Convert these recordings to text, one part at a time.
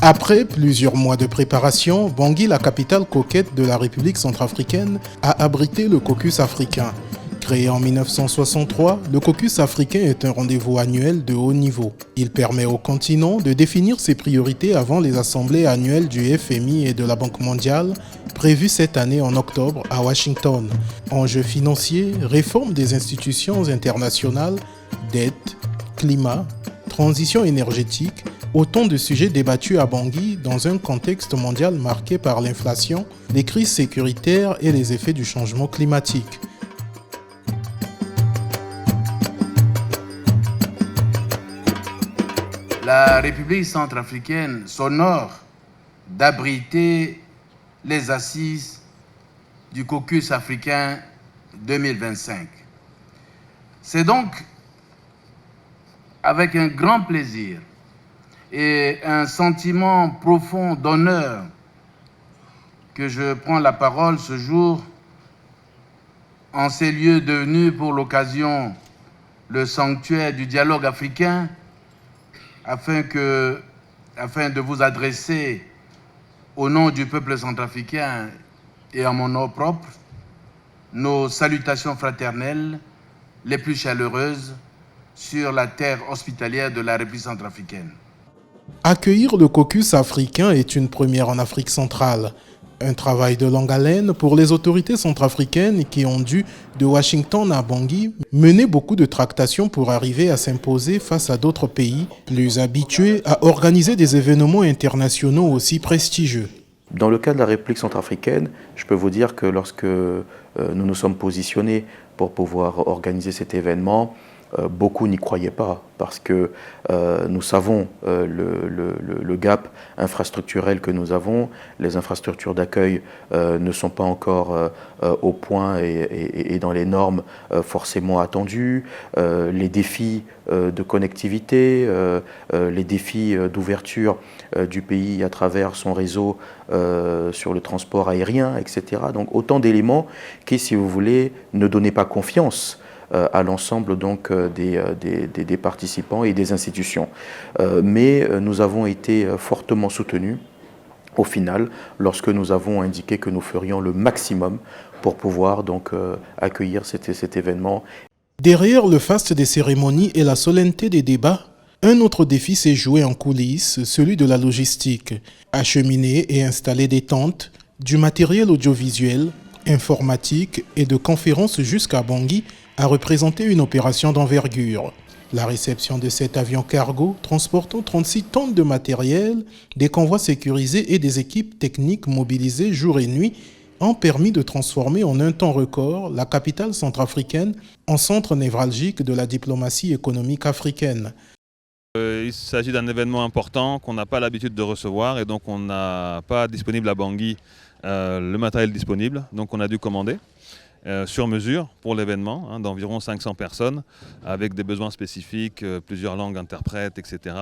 Après plusieurs mois de préparation, Bangui, la capitale coquette de la République centrafricaine, a abrité le caucus africain. Créé en 1963, le caucus africain est un rendez-vous annuel de haut niveau. Il permet au continent de définir ses priorités avant les assemblées annuelles du FMI et de la Banque mondiale, prévues cette année en octobre à Washington. Enjeux financiers, réforme des institutions internationales, dette, climat, transition énergétique, autant de sujets débattus à Bangui dans un contexte mondial marqué par l'inflation, les crises sécuritaires et les effets du changement climatique. La République centrafricaine s'honore d'abriter les assises du caucus africain 2025. C'est donc avec un grand plaisir et un sentiment profond d'honneur que je prends la parole ce jour en ces lieux devenus pour l'occasion le sanctuaire du dialogue africain, afin de vous adresser au nom du peuple centrafricain et en mon nom propre, nos salutations fraternelles les plus chaleureuses sur la terre hospitalière de la République centrafricaine. Accueillir le caucus africain est une première en Afrique centrale. Un travail de longue haleine pour les autorités centrafricaines qui ont dû, de Washington à Bangui, mener beaucoup de tractations pour arriver à s'imposer face à d'autres pays plus habitués à organiser des événements internationaux aussi prestigieux. Dans le cas de la République centrafricaine, je peux vous dire que lorsque nous nous sommes positionnés pour pouvoir organiser cet événement, beaucoup n'y croyaient pas parce que nous savons le gap infrastructurel que nous avons. Les infrastructures d'accueil ne sont pas encore au point et dans les normes forcément attendues. Les défis de connectivité, les défis d'ouverture du pays à travers son réseau sur le transport aérien, etc. Donc autant d'éléments qui, si vous voulez, ne donnaient pas confiance à l'ensemble donc des participants et des institutions. Mais nous avons été fortement soutenus au final lorsque nous avons indiqué que nous ferions le maximum pour pouvoir donc accueillir cet événement. Derrière le faste des cérémonies et la solennité des débats, un autre défi s'est joué en coulisses, celui de la logistique. Acheminer et installer des tentes, du matériel audiovisuel, informatique et de conférences jusqu'à Bangui a représenté une opération d'envergure. La réception de cet avion cargo transportant 36 tonnes de matériel, des convois sécurisés et des équipes techniques mobilisées jour et nuit ont permis de transformer en un temps record la capitale centrafricaine en centre névralgique de la diplomatie économique africaine. Il s'agit d'un événement important qu'on n'a pas l'habitude de recevoir et donc on n'a pas disponible à Bangui le matériel disponible, donc on a dû commander. Sur mesure pour l'événement, d'environ 500 personnes, avec des besoins spécifiques, plusieurs langues interprètes, etc.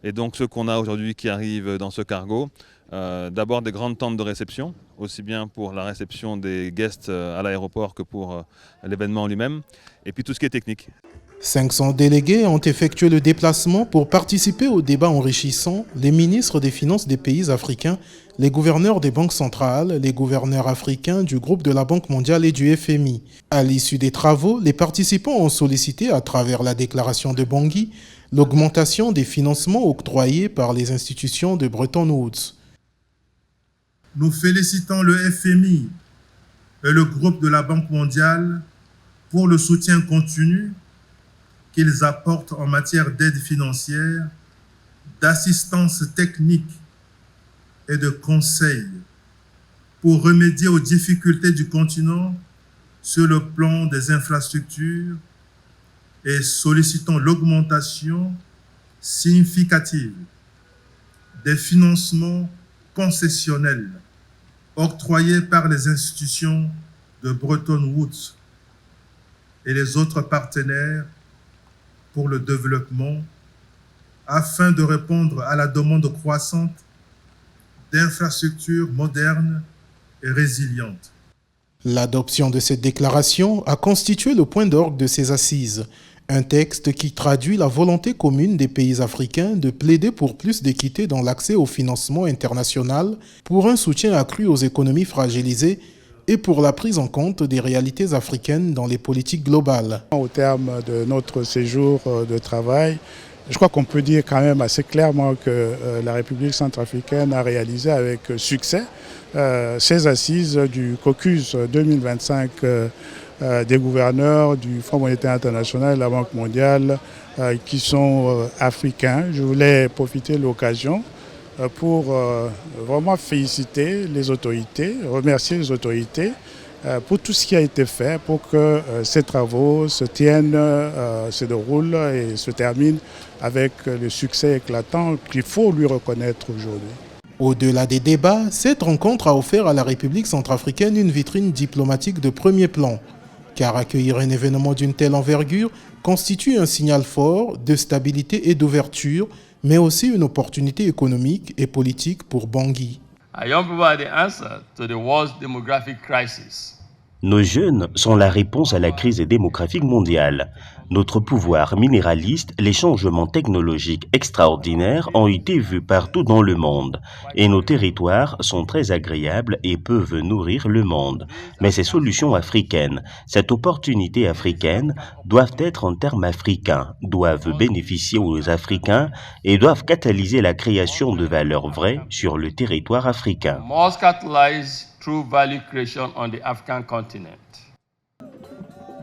Et donc ce qu'on a aujourd'hui qui arrive dans ce cargo, d'abord des grandes tentes de réception, aussi bien pour la réception des guests à l'aéroport que pour l'événement lui-même, et puis tout ce qui est technique. 500 délégués ont effectué le déplacement pour participer au débat enrichissant, les ministres des Finances des pays africains, les gouverneurs des banques centrales, les gouverneurs africains du groupe de la Banque mondiale et du FMI. À l'issue des travaux, les participants ont sollicité à travers la déclaration de Bangui l'augmentation des financements octroyés par les institutions de Bretton Woods. Nous félicitons le FMI et le groupe de la Banque mondiale pour le soutien continu qu'ils apportent en matière d'aide financière, d'assistance technique et de conseil pour remédier aux difficultés du continent sur le plan des infrastructures et sollicitons l'augmentation significative des financements concessionnels octroyés par les institutions de Bretton Woods et les autres partenaires pour le développement afin de répondre à la demande croissante d'infrastructures modernes et résilientes. L'adoption de cette déclaration a constitué le point d'orgue de ces assises. Un texte qui traduit la volonté commune des pays africains de plaider pour plus d'équité dans l'accès au financement international, pour un soutien accru aux économies fragilisées et pour la prise en compte des réalités africaines dans les politiques globales. Au terme de notre séjour de travail, je crois qu'on peut dire quand même assez clairement que la République centrafricaine a réalisé avec succès ses assises du caucus 2025 des gouverneurs du Fonds monétaire international et de la Banque mondiale qui sont africains. Je voulais profiter de l'occasion pour vraiment féliciter les autorités, remercier les autorités pour tout ce qui a été fait pour que ces travaux se tiennent, se déroulent et se terminent avec le succès éclatant qu'il faut lui reconnaître aujourd'hui. Au-delà des débats, cette rencontre a offert à la République centrafricaine une vitrine diplomatique de premier plan, car accueillir un événement d'une telle envergure constitue un signal fort de stabilité et d'ouverture, mais aussi une opportunité économique et politique pour Bangui. Nos jeunes sont la réponse à la crise démographique mondiale. Notre pouvoir minéraliste, les changements technologiques extraordinaires ont été vus partout dans le monde. Et nos territoires sont très agréables et peuvent nourrir le monde. Mais ces solutions africaines, cette opportunité africaine, doivent être en termes africains, doivent bénéficier aux Africains et doivent catalyser la création de valeurs vraies sur le territoire africain.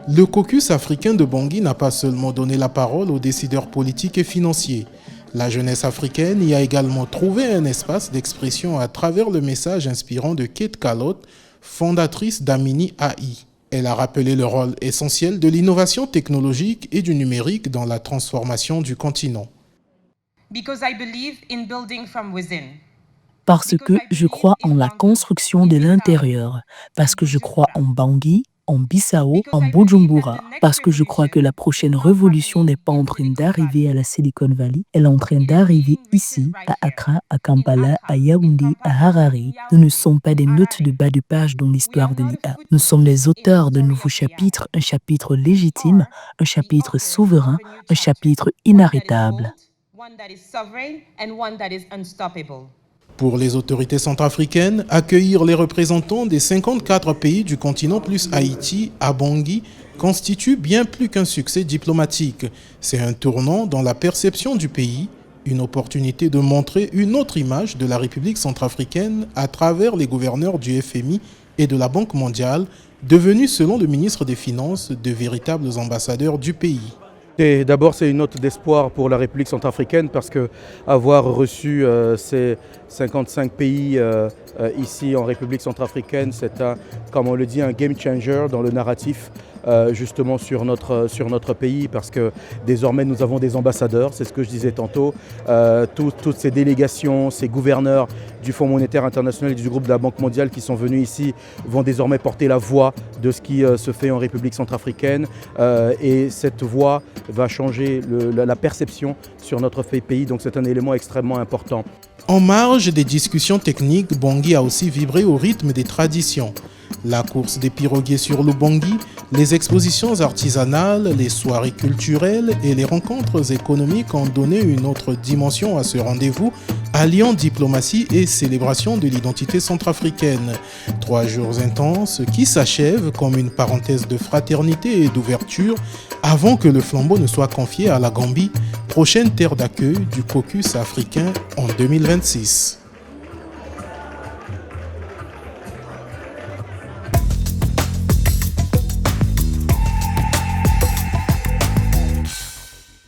Le caucus africain de Bangui n'a pas seulement donné la parole aux décideurs politiques et financiers. La jeunesse africaine y a également trouvé un espace d'expression à travers le message inspirant de Kate Calot, fondatrice d'Amini AI. Elle a rappelé le rôle essentiel de l'innovation technologique et du numérique dans la transformation du continent. Parce que je crois en la construction de l'intérieur, parce que je crois en Bangui, en Bissau, en Bujumbura, parce que je crois que la prochaine révolution n'est pas en train d'arriver à la Silicon Valley, elle est en train d'arriver ici, à Accra, à Kampala, à Yaoundé, à Harare. Nous ne sommes pas des notes de bas de page dans l'histoire de l'IA. Nous sommes les auteurs de nouveaux chapitres, un chapitre légitime, un chapitre souverain, un chapitre inarrêtable. Pour les autorités centrafricaines, accueillir les représentants des 54 pays du continent plus Haïti à Bangui constitue bien plus qu'un succès diplomatique. C'est un tournant dans la perception du pays, une opportunité de montrer une autre image de la République centrafricaine à travers les gouverneurs du FMI et de la Banque mondiale, devenus selon le ministre des Finances de véritables ambassadeurs du pays. D'abord, c'est une note d'espoir pour la République centrafricaine parce que avoir reçu ces 55 pays ici en République centrafricaine, c'est comme on le dit, un game changer dans le narratif justement sur notre pays parce que désormais nous avons des ambassadeurs, c'est ce que je disais tantôt. Toutes ces délégations, ces gouverneurs du Fonds monétaire international et du groupe de la Banque mondiale qui sont venus ici vont désormais porter la voix de ce qui se fait en République centrafricaine et cette voix va changer la perception sur notre pays, donc c'est un élément extrêmement important. En marge des discussions techniques, Bangui a aussi vibré au rythme des traditions. La course des pirogues sur le Bangui, les expositions artisanales, les soirées culturelles et les rencontres économiques ont donné une autre dimension à ce rendez-vous, alliant diplomatie et célébration de l'identité centrafricaine. 3 jours intenses qui s'achèvent comme une parenthèse de fraternité et d'ouverture avant que le flambeau ne soit confié à la Gambie, prochaine terre d'accueil du caucus africain en 2026.